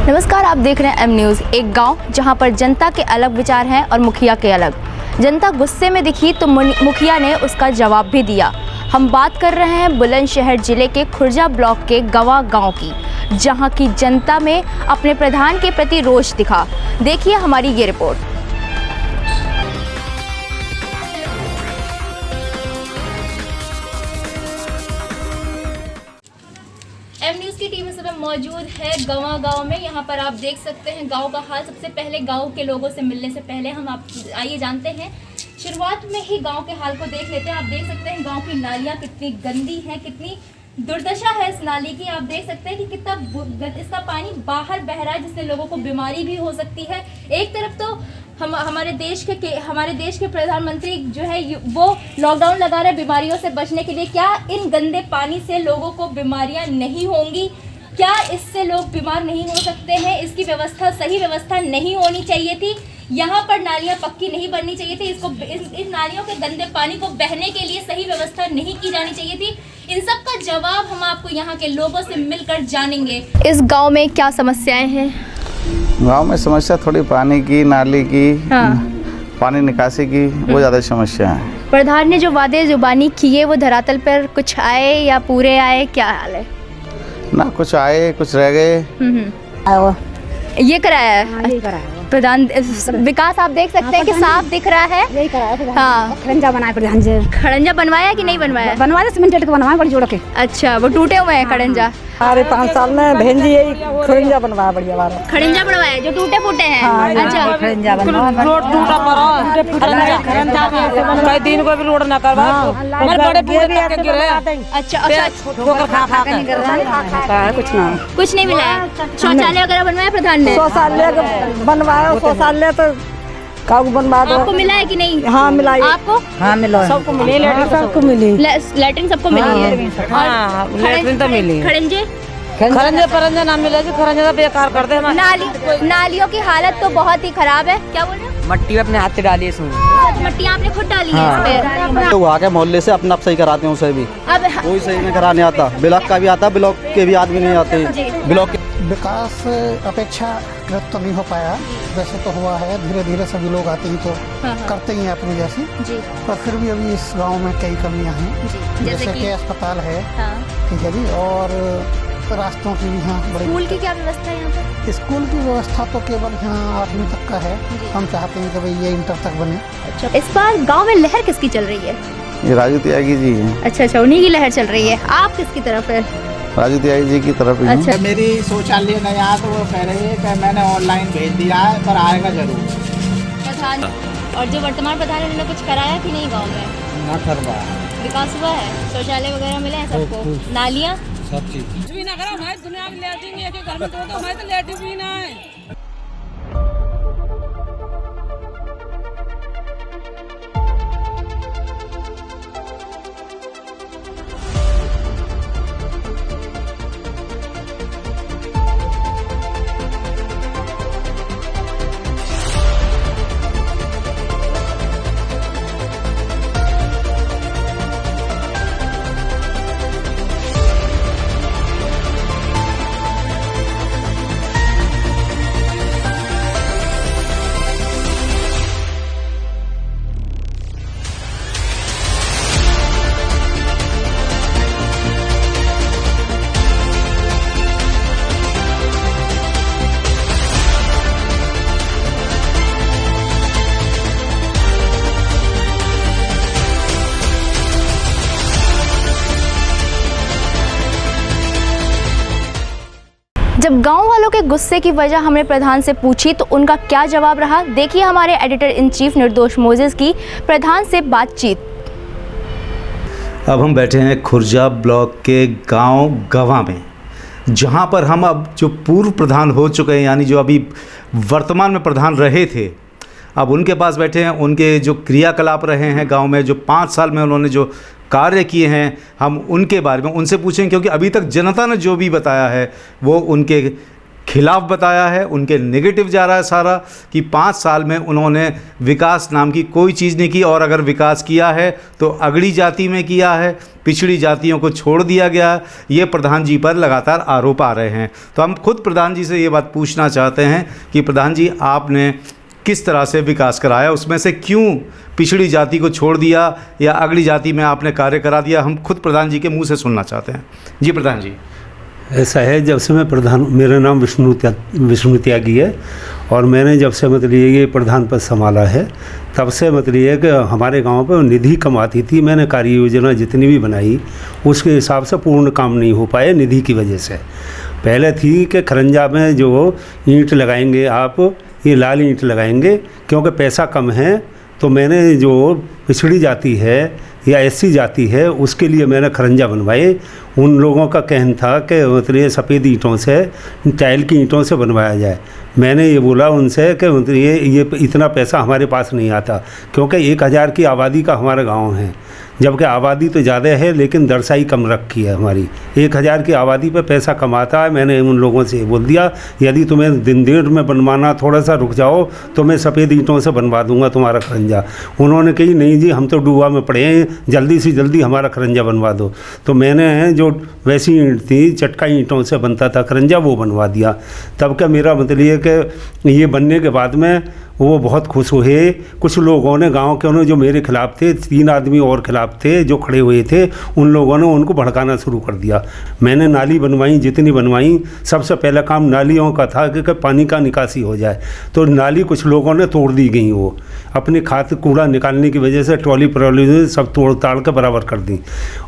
नमस्कार, आप देख रहे हैं एम न्यूज़। एक गांव जहां पर जनता के अलग विचार हैं और मुखिया के अलग। जनता गुस्से में दिखी तो मुखिया ने उसका जवाब भी दिया। हम बात कर रहे हैं बुलंदशहर जिले के खुर्जा ब्लॉक के गवां गांव की, जहां की जनता में अपने प्रधान के प्रति रोष दिखा। देखिए हमारी ये रिपोर्ट। एम न्यूज़ की टीम इस समय मौजूद है गवां गांव में। यहाँ पर आप देख सकते हैं गांव का हाल। सबसे पहले गांव के लोगों से मिलने से पहले हम आप आइए जानते हैं, शुरुआत में ही गांव के हाल को देख लेते हैं। आप देख सकते हैं गांव की नालियाँ कितनी गंदी हैं, कितनी दुर्दशा है इस नाली की। आप देख सकते हैं कि कितना इसका पानी बाहर बह रहा है, जिससे लोगों को बीमारी भी हो सकती है। एक तरफ तो हमारे देश के प्रधानमंत्री जो है वो लॉकडाउन लगा रहे हैं बीमारियों से बचने के लिए। क्या इन गंदे पानी से लोगों को बीमारियां नहीं होंगी? क्या इससे लोग बीमार नहीं हो सकते हैं? इसकी व्यवस्था सही व्यवस्था नहीं होनी चाहिए थी। यहाँ पर नालियाँ पक्की नहीं बननी चाहिए थी। इन नालियों के गंदे पानी को बहने के लिए सही व्यवस्था नहीं की जानी चाहिए थी। इन सब का जवाब हम आपको यहाँ के लोगों से मिलकर जानेंगे। इस गाँव में क्या समस्याएं हैं? गांव में समस्या थोड़ी पानी की, नाली की, पानी निकासी की, वो ज़्यादा समस्या है। प्रधान ने जो वादे जुबानी किए वो धरातल पर कुछ आए या पूरे आए, क्या हाल है? ना कुछ आए, कुछ रह गए। ये कराया है प्रधान। विकास आप देख सकते हैं कि साफ दिख रहा है। यही कराया प्रधान। हाँ, खड़ंजा बनाया प्रधान जी। खड़ंजा बनवाया कि नहीं बनवाया? बनवाया, सीमेंटेड का बनवाया बड़ी जोड़ के। अच्छा, वो टूटे हुए हैं खड़ंजा। अरे 5 साल में बहन जी यही खड़ंजा बनवाया बढ़िया वाला। खड़ंजा बनवाया जो टूटे फूटे हैं। अच्छा, खड़ंजा बनवाया। रोड टूटा पड़ा, कई दिन को भी रोड ना करवा। हमारे बड़े बूढ़े तक के गिरे। अच्छा, ठोकर खा के कुछ नहीं मिला है। शौचालय वगैरह बनवाया प्रधान ने? शौचालय बनवाया, शौचालय तो कागज बनवा दो। आपको मिला है कि नहीं? हाँ मिला। आपको? हाँ मिला। सबको मिली, सबको मिली। लैट्रिन सबको मिली है? हाँ, लैट्रिन तो मिली। खड़ंजे खरंजे ना मिले जी। खरंजे तो बेकार कर दे। नालियों की हालत तो बहुत ही खराब है। क्या बोल रहे हैं? मट्टी अपने हाथ से डाली है इसमें। मट्टियाँ आपने खुद डाली है इस पे? तो आके मोहल्ले से अपना आप सही कराते हैं, उसे भी अब कोई सही नहीं कराने आता। ब्लॉक का भी आता, ब्लॉक के भी आदमी नहीं आते। ब्लॉक विकास अपेक्षाकृत तो नहीं हो पाया, वैसे तो हुआ है। धीरे धीरे सभी लोग आते ही तो करते ही हैं अपनी जैसी, पर फिर भी अभी इस गांव में कई कमियां हैं। जैसे कि अस्पताल है, ठीक है जी, और रास्तों की भी यहाँ बड़ी। स्कूल की क्या व्यवस्था है यहाँ पर? स्कूल की व्यवस्था तो केवल यहाँ 8वीं तक का है। हम चाहते हैं कि भाई ये इंटर तक बने। अच्छा, इस बार गांव में लहर किसकी चल रही है? ये राजू त्यागी जी हैं। अच्छा, उन्हीं की लहर चल रही है। आप किसकी तरफ है? राजू त्यागी जी की तरफ ही हूँ। अच्छा, मेरी शौचालय नहीं आया तो वो कह रही है कि मैंने ऑनलाइन भेज दिया है, पर आएगा जरूर। प्रधान और जो वर्तमान प्रधान है उन्होंने कुछ कराया कि नहीं गाँव में? ना करवा विकास हुआ है? शौचालय वगैरह मिले हैं सबको? नालियाँ सब चीज भी ना करा। हमारी दुनिया में लैट्रिन है कि घर में तो हमारे तो लैट्रिन भी ना है। जब गांव वालों के गुस्से की वजह हमने प्रधान से पूछी तो उनका क्या जवाब रहा, देखिए हमारे एडिटर इन चीफ निर्दोष मोजेस की प्रधान से बातचीत। अब हम बैठे हैं खुर्जा ब्लॉक के गांव गवां में, जहां पर हम अब जो पूर्व प्रधान हो चुके हैं, यानी जो अभी वर्तमान में प्रधान रहे थे, अब उनके पास बैठे हैं। उनके जो क्रियाकलाप रहे हैं गांव में, जो 5 साल में उन्होंने जो कार्य किए हैं, हम उनके बारे में उनसे पूछेंगे, क्योंकि अभी तक जनता ने जो भी बताया है वो उनके खिलाफ बताया है, उनके नेगेटिव जा रहा है सारा, कि 5 साल में उन्होंने विकास नाम की कोई चीज़ नहीं की, और अगर विकास किया है तो अगड़ी जाति में किया है, पिछड़ी जातियों को छोड़ दिया गया। ये प्रधान जी पर लगातार आरोप आ रहे हैं। तो हम खुद प्रधान जी से ये बात पूछना चाहते हैं कि प्रधान जी, आपने किस तरह से विकास कराया, उसमें से क्यों पिछड़ी जाति को छोड़ दिया या अगली जाति में आपने कार्य करा दिया? हम खुद प्रधान जी के मुंह से सुनना चाहते हैं। जी प्रधान जी। ऐसा है, जब से मैं प्रधान, मेरा नाम विष्णु त्यागी है, और मैंने जब से मतलब ये प्रधान पद संभाला है, तब से मतलब ये कि हमारे गांव पे निधि कम आती थी। मैंने कार्य योजना जितनी भी बनाई उसके हिसाब से पूर्ण काम नहीं हो पाए निधि की वजह से। पहले थी कि खरंजा में जो ईंट लगाएंगे आप, ये लाल ईंट लगाएंगे, क्योंकि पैसा कम है। तो मैंने जो पिछड़ी जाति है या एससी जाति है उसके लिए मैंने खरंजा बनवाए। उन लोगों का कहना था कि मतलब ये सफ़ेद ईंटों से, टाइल की ईंटों से बनवाया जाए। मैंने ये बोला उनसे कि मतलब ये इतना पैसा हमारे पास नहीं आता, क्योंकि 1000 की आबादी का हमारा गांव है, जबकि आबादी तो ज़्यादा है लेकिन दरसाई कम रखी है हमारी। 1000 की आबादी पे पैसा कमाता है। मैंने उन लोगों से बोल दिया, यदि तुम्हें दिन में बनवाना, थोड़ा सा रुक जाओ तो मैं सफ़ेद ईंटों से बनवा दूंगा तुम्हारा खरंजा। उन्होंने कही नहीं जी, हम तो डूबा में पड़े हैं, जल्दी से जल्दी हमारा खरंजा बनवा दो। तो मैंने जो वैसी ईंट थी, चटका ईंटों से बनता था खरंजा, वो बनवा दिया। तब क्या मेरा मतलब ये कि ये बनने के बाद में वो बहुत खुश हुए। कुछ लोगों ने, गांव के उन्होंने जो मेरे खिलाफ थे, 3 आदमी और खिलाफ थे जो खड़े हुए थे, उन लोगों ने उनको भड़काना शुरू कर दिया। मैंने नाली बनवाई, जितनी बनवाई, सबसे पहला काम नालियों का था कि पानी का निकासी हो जाए। तो नाली कुछ लोगों ने तोड़ दी गई, वो अपने खाद कूड़ा निकालने की वजह से ट्रॉली ने सब तोड़ ताड़ के बराबर कर दी।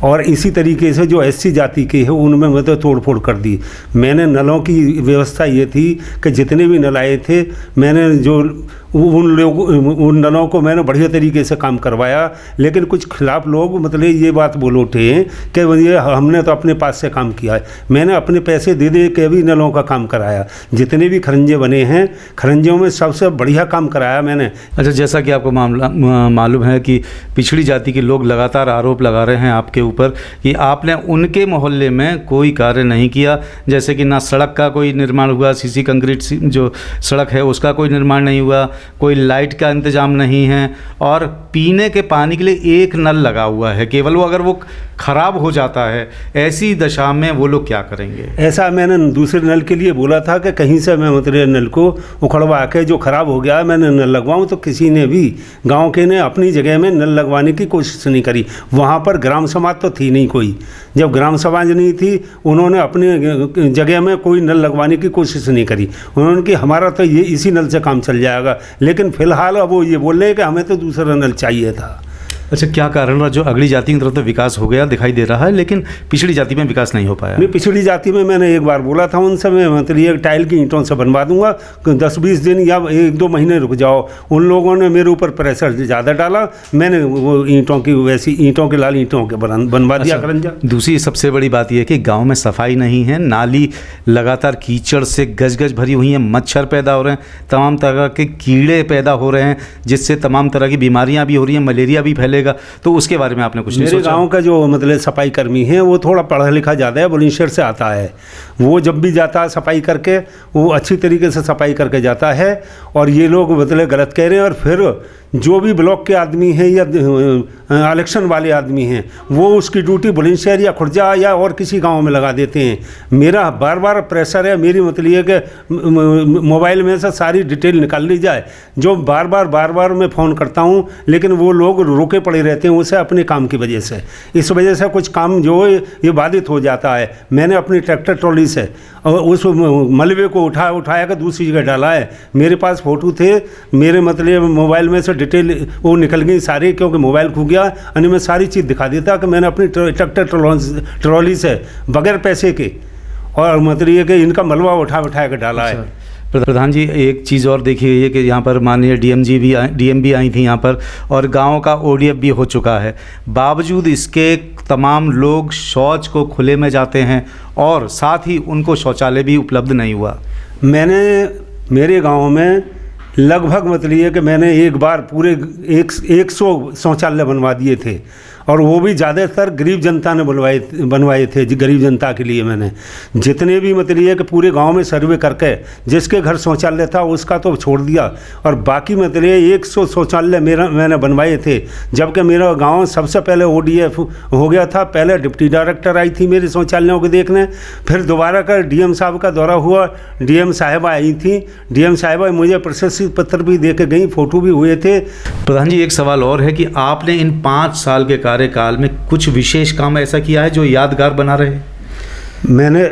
और इसी तरीके से जो एससी जाति के है उनमें मतलब तोड़ फोड़ कर दी। मैंने नलों की व्यवस्था ये थी कि जितने भी नल आए थे, मैंने जो उन नलों को मैंने बढ़िया तरीके से काम करवाया। लेकिन कुछ खिलाफ लोग मतलब ये बात बोल उठे कि ये हमने तो अपने पास से काम किया है। मैंने अपने पैसे दे दे के भी नलों का काम कराया। जितने भी खरंजे बने हैं, खरंजों में सबसे बढ़िया काम कराया मैंने। अच्छा, जैसा कि आपको मालूम है कि पिछड़ी जाति के लोग लगातार आरोप लगा रहे हैं आपके ऊपर कि आपने उनके मोहल्ले में कोई कार्य नहीं किया, जैसे कि ना सड़क का कोई निर्माण हुआ, सीसी कंक्रीट जो सड़क है उसका कोई निर्माण नहीं हुआ, कोई लाइट का इंतजाम नहीं है, और पीने के पानी के लिए एक नल लगा हुआ है केवल। वो अगर वो ख़राब हो जाता है, ऐसी दशा में वो लोग क्या करेंगे? ऐसा मैंने दूसरे नल के लिए बोला था कि कहीं से मैं मतलब नल को उखड़वा के जो ख़राब हो गया मैंने नल लगवाऊँ, तो किसी ने भी, गांव के ने अपनी जगह में नल लगवाने की कोशिश नहीं करी। वहाँ पर ग्राम समाज तो थी नहीं कोई। जब ग्राम समाज नहीं थी, उन्होंने अपने जगह में कोई नल लगवाने की कोशिश नहीं करी। उन्होंने कि हमारा तो ये इसी नल से काम चल जाएगा। लेकिन फिलहाल अब वो ये बोल रहे हैं कि हमें तो दूसरा नल चाहिए था। अच्छा, क्या कारण रहा जो अगली जाति की तरफ तो विकास हो गया दिखाई दे रहा है, लेकिन पिछड़ी जाति में विकास नहीं हो पाया? नहीं, पिछड़ी जाति में मैंने एक बार बोला था उनसे, मैं मतलब ये टाइल की ईंटों से बनवा दूंगा, 10-20 दिन या 1-2 महीने रुक जाओ। उन लोगों ने मेरे ऊपर प्रेशर ज़्यादा डाला। मैंने वो ईंटों की, वैसी ईंटों के लाल ईंटों के बनवा दिया खरंजा। दूसरी सबसे बड़ी बात यह है कि गाँव में सफाई नहीं है, नाली लगातार कीचड़ से गज भरी हुई है, मच्छर पैदा हो रहे हैं, तमाम तरह के कीड़े पैदा हो रहे हैं, जिससे तमाम तरह की बीमारियाँ भी हो रही हैं, मलेरिया भी फैले। तो उसके बारे में आपने कुछ नहीं सोचा? मेरे गांव का जो मतलब सफाई कर्मी है वो थोड़ा पढ़ा लिखा ज़्यादा है, बुलंदशहर से आता है। वो जब भी जाता है सफाई करके, वो अच्छी तरीके से सफाई करके जाता है। और ये लोग मतलब गलत कह रहे हैं। और फिर जो भी ब्लॉक के आदमी हैं या इलेक्शन वाले आदमी हैं, वो उसकी ड्यूटी बुलंदशहर या खुर्जा या और किसी गांव में लगा देते हैं। मेरा बार बार प्रेशर है, मेरी मतलब ये कि मोबाइल में से सारी डिटेल निकाल ली जाए। जो बार बार मैं फ़ोन करता हूं, लेकिन वो लोग रुके पड़े रहते हैं उसे अपने काम की वजह से। इस वजह से कुछ काम जो है ये बाधित हो जाता है। मैंने अपनी ट्रैक्टर ट्रॉली से उस मलबे को उठाया कर दूसरी जगह डाला है। मेरे पास फ़ोटो थे, मेरे मतलब मोबाइल में से डिटेल वो निकल गई सारी, क्योंकि मोबाइल खो गया। यानी मैं सारी चीज़ दिखा देता कि मैंने अपनी ट्रैक्टर ट्रॉली से बगैर पैसे के, और मतलब ये कि इनका मलबा उठा कर डाला है। प्रधान जी, एक चीज़ और देखिए ये कि यहाँ पर माननीय डीएम भी आई थी यहाँ पर, और गांव का ओडीएफ भी हो चुका है। बावजूद इसके तमाम लोग शौच को खुले में जाते हैं, और साथ ही उनको शौचालय भी उपलब्ध नहीं हुआ। मेरे गांव में लगभग मतलब ये कि मैंने एक बार पूरे 100 शौचालय बनवा दिए थे। और वो भी ज़्यादातर गरीब जनता ने बनवाए थे गरीब जनता के लिए। मैंने जितने भी मतलब ये कि पूरे गांव में सर्वे करके जिसके घर शौचालय था उसका तो छोड़ दिया, और बाकी मतलब 100 शौचालय मैंने बनवाए थे। जबकि मेरा गांव सबसे पहले ODF हो गया था। पहले डिप्टी डायरेक्टर आई थी मेरे शौचालयों को देखने, फिर दोबारा का DM साहब का दौरा हुआ, DM साहिबा आई थी। DM साहिबा मुझे प्रशस्ति पत्र भी दे के गई, फ़ोटो भी हुए थे। प्रधान जी, एक सवाल और है कि आपने इन 5 साल के कार्यकाल में कुछ विशेष काम ऐसा किया है जो यादगार बना रहे? मैंने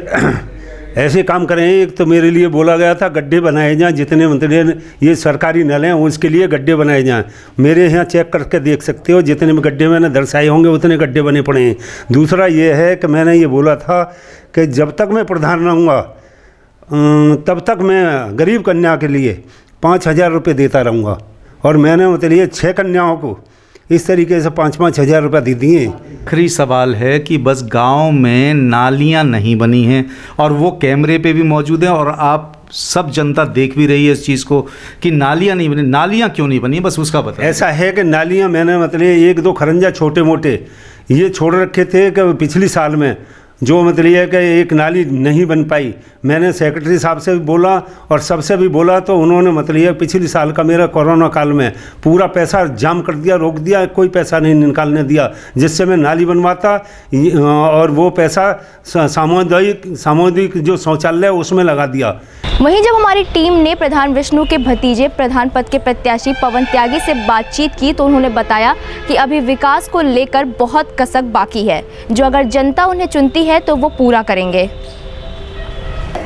ऐसे काम करे हैं। एक तो मेरे लिए बोला गया था गड्ढे बनाए जाएं, जितने मतलब ये सरकारी नल हैं उसके लिए गड्ढे बनाए जाएं। मेरे यहाँ चेक करके देख सकते हो, जितने में गड्ढे मैंने दर्शाए होंगे उतने गड्ढे बने पड़े हैं। दूसरा ये है कि मैंने ये बोला था कि जब तक मैं प्रधान रहूँगा तब तक मैं गरीब कन्या के लिए 5,000 रुपये देता रहूँगा, और मैंने मतलब ये 6 कन्याओं को इस तरीके से 5-5 हज़ार रुपये दे दिए। आखिरी सवाल है कि बस गांव में नालियां नहीं बनी हैं और वो कैमरे पे भी मौजूद हैं और आप सब जनता देख भी रही है इस चीज़ को कि नालियां नहीं बनी। नालियां क्यों नहीं बनी, बस उसका पता। ऐसा है कि नालियां मैंने मतलब 1-2 खरंजा छोटे मोटे ये छोड़ रखे थे कि पिछली साल में जो मतलब ये है कि एक नाली नहीं बन पाई। मैंने सेक्रेटरी साहब से भी बोला और सबसे भी बोला, तो उन्होंने मतलब ये पिछली साल का मेरा कोरोना काल में पूरा पैसा जाम कर दिया, रोक दिया, कोई पैसा नहीं निकालने दिया, जिससे मैं नाली बनवाता और वो पैसा सामुदायिक जो शौचालय उसमें लगा दिया। वहीं जब हमारी टीम ने प्रधान विष्णु के भतीजे प्रधान पद के प्रत्याशी पवन त्यागी से बातचीत की तो उन्होंने बताया कि अभी विकास को लेकर बहुत कसक बाकी है, जो अगर जनता उन्हें चुनती है तो वो पूरा करेंगे।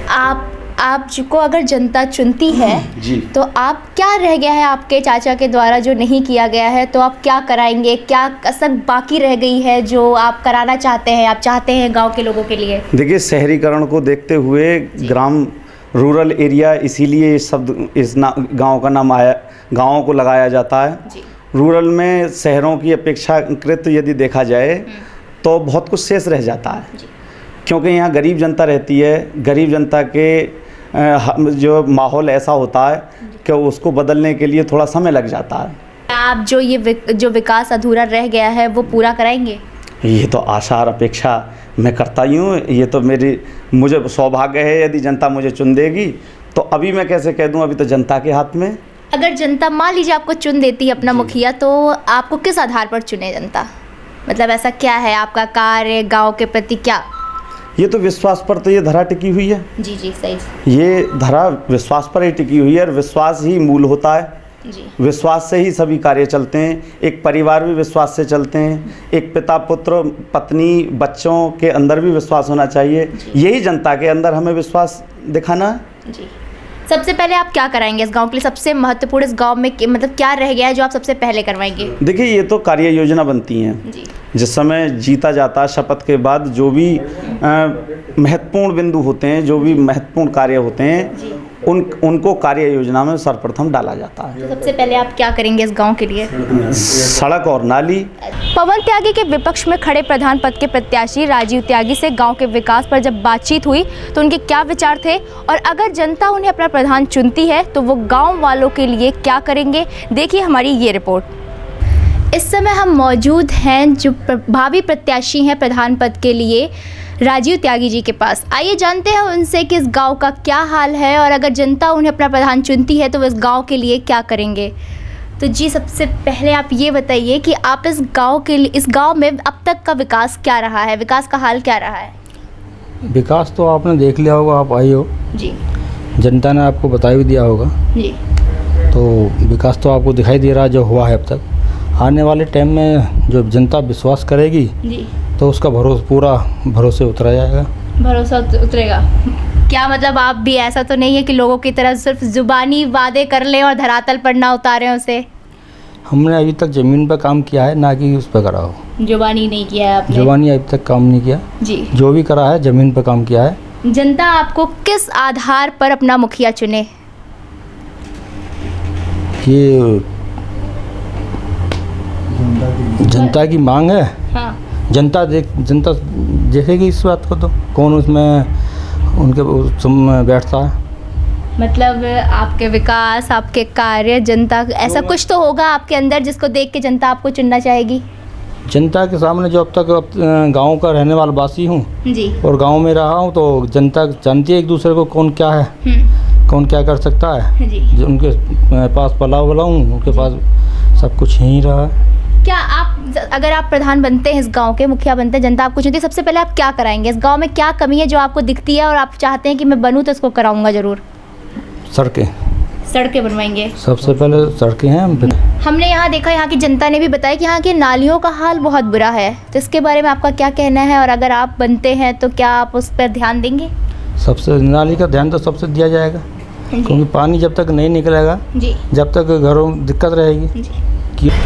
आपको अगर जनता चुनती है जी, तो आप क्या रह गया है आपके चाचा के द्वारा जो नहीं किया गया है, तो आप क्या कराएंगे? क्या कसक बाकी रह गई है जो आप कराना चाहते हैं, आप चाहते हैं गांव के लोगों के लिए? देखिए, शहरीकरण को देखते हुए ग्राम रूरल एरिया इसीलिए इस गांव का नाम आया, गाँवों को लगाया जाता है। रूरल में शहरों की अपेक्षाकृत यदि देखा जाए तो बहुत कुछ शेष रह जाता है, क्योंकि यहाँ गरीब जनता रहती है। गरीब जनता के जो माहौल ऐसा होता है कि उसको बदलने के लिए थोड़ा समय लग जाता है। आप जो विकास अधूरा रह गया है वो पूरा कराएंगे? ये तो आशा और अपेक्षा मैं करता ही हूँ। ये तो मुझे सौभाग्य है, यदि जनता मुझे चुन देगी तो अभी मैं कैसे कह दूँ, अभी तो जनता के हाथ में। अगर जनता मान लीजिए आपको चुन देती है अपना मुखिया, तो आपको किस आधार पर चुने जनता? मतलब ऐसा क्या है आपका कार्य गांव के प्रति? क्या ये तो विश्वास पर तो ये धरा टिकी हुई है। जी सही। ये धरा विश्वास पर ही टिकी हुई है, और विश्वास ही मूल होता है जी। विश्वास से ही सभी कार्य चलते हैं। एक परिवार भी विश्वास से चलते हैं। एक पिता पुत्र पत्नी बच्चों के अंदर भी विश्वास होना चाहिए। यही जनता के अंदर हमें विश्वास दिखाना है जी। सबसे पहले आप क्या कराएंगे इस गांव के लिए? सबसे महत्वपूर्ण इस गांव में मतलब क्या रह गया है जो आप सबसे पहले करवाएंगे? देखिए, ये तो कार्य योजना बनती हैं जी। जिस समय जीता जाता है शपथ के बाद जो भी महत्वपूर्ण बिंदु होते हैं, जो भी महत्वपूर्ण कार्य होते हैं, उनको कार्य योजना में सर्वप्रथम डाला जाता है। तो सबसे पहले आप क्या करेंगे इस गांव के लिए? सड़क और नाली। पवन त्यागी के विपक्ष में खड़े प्रधान पद के प्रत्याशी राजीव त्यागी से गांव के विकास पर जब बातचीत हुई तो उनके क्या विचार थे, और अगर जनता उन्हें अपना प्रधान चुनती है तो वो गांव वालों के लिए क्या करेंगे? देखिए हमारी ये रिपोर्ट। इस समय हम मौजूद हैं जो भावी प्रत्याशी हैं प्रधान पद के लिए राजीव त्यागी जी के पास। आइए जानते हैं उनसे कि इस गांव का क्या हाल है, और अगर जनता उन्हें अपना प्रधान चुनती है तो वो इस गांव के लिए क्या करेंगे। तो जी, सबसे पहले आप ये बताइए कि आप इस गांव में अब तक का विकास क्या रहा है, विकास का हाल क्या रहा है? विकास तो आपने देख लिया होगा, आप आई हो जी, जनता ने आपको बता भी दिया होगा जी। तो विकास तो आपको दिखाई दे रहा है जो हुआ है अब तक। आने वाले टाइम में जो जनता विश्वास करेगी जी, तो उसका पूरा भरोसे उतरा जाएगा। भरोसा उतरेगा? क्या मतलब आप भी ऐसा तो नहीं है कि लोगों की तरह सिर्फ जुबानी वादे कर लें और धरातल पर ना उतारें उसे? हमने अभी तक ज़मीन पर काम किया है, ना कि उस पर करा हो। जुबानी नहीं किया है आपने? जुबानी अभी तक काम नहीं किया जी। जो भी करा है ज़मीन पर काम किया है। जनता आपको किस आधार पर अपना मुखिया चुने? ये जनता की मांग है। हाँ। जनता देखेगी इस बात को, तो कौन उसमें उनके बैठता है। मतलब आपके विकास, आपके कार्य, जनता, ऐसा कुछ तो होगा आपके अंदर जिसको देख के जनता आपको चुनना चाहेगी। जनता के सामने जो अब तक गांव का रहने वाला वासी हूँ जी और गांव में रहा हूँ, तो जनता जानती है एक दूसरे को कौन क्या है, कौन क्या कर सकता है। जी जो उनके पास पला बला हूँ, उनके पास सब कुछ ही रहा है। क्या आप अगर आप प्रधान बनते हैं, इस गांव के मुखिया बनते हैं, जनता आपको चुनती है, सबसे पहले आप क्या कराएंगे? इस गांव में क्या कमी है जो आपको दिखती है और आप चाहते हैं कि मैं बनूं तो इसको कराऊंगा ज़रूर? सड़कें बनवाएंगे। सबसे पहले सड़कें हैं। हमने यहाँ देखा, यहाँ की जनता ने भी बताया कि यहाँ की नालियों का हाल बहुत बुरा है, तो इसके बारे में आपका क्या कहना है? और अगर आप बनते हैं तो क्या आप उस पर ध्यान देंगे? सबसे नाली का ध्यान तो सबसे दिया जाएगा, क्योंकि पानी जब तक नहीं निकलेगा, जी जब तक घरों में दिक्कत रहेगी।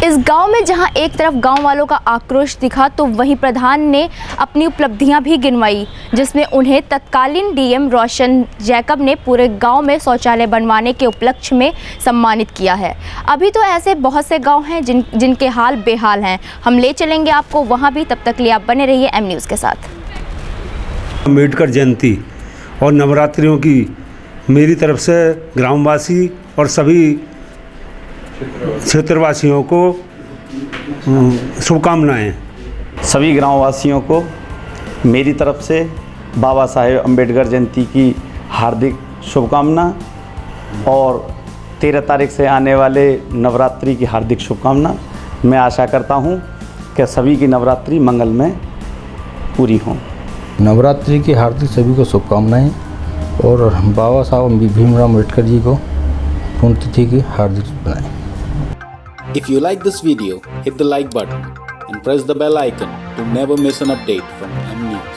इस गांव में जहां एक तरफ गांव वालों का आक्रोश दिखा, तो वहीं प्रधान ने अपनी उपलब्धियां भी गिनवाई, जिसमें उन्हें तत्कालीन डीएम रोशन जैकब ने पूरे गांव में शौचालय बनवाने के उपलक्ष्य में सम्मानित किया है। अभी तो ऐसे बहुत से गांव हैं जिनके हाल बेहाल हैं। हम ले चलेंगे आपको वहां भी, तब तक लिए आप बने रहिए एम न्यूज़ के साथ। अम्बेडकर जयंती और नवरात्रियों की मेरी तरफ से ग्रामवासी और सभी क्षेत्रवासियों को शुभकामनाएं। सभी ग्रामवासियों को मेरी तरफ से बाबा साहेब अम्बेडकर जयंती की हार्दिक शुभकामना और 13 तारीख से आने वाले नवरात्रि की हार्दिक शुभकामना। मैं आशा करता हूं कि सभी की नवरात्रि मंगलमय पूरी हों। नवरात्रि की हार्दिक सभी को शुभकामनाएं और बाबा साहब भीमराव अम्बेडकर जी को पुण्यतिथि की हार्दिक शुभकामनाएं। If you like this video, hit the like button and press the bell icon to never miss an update from M News.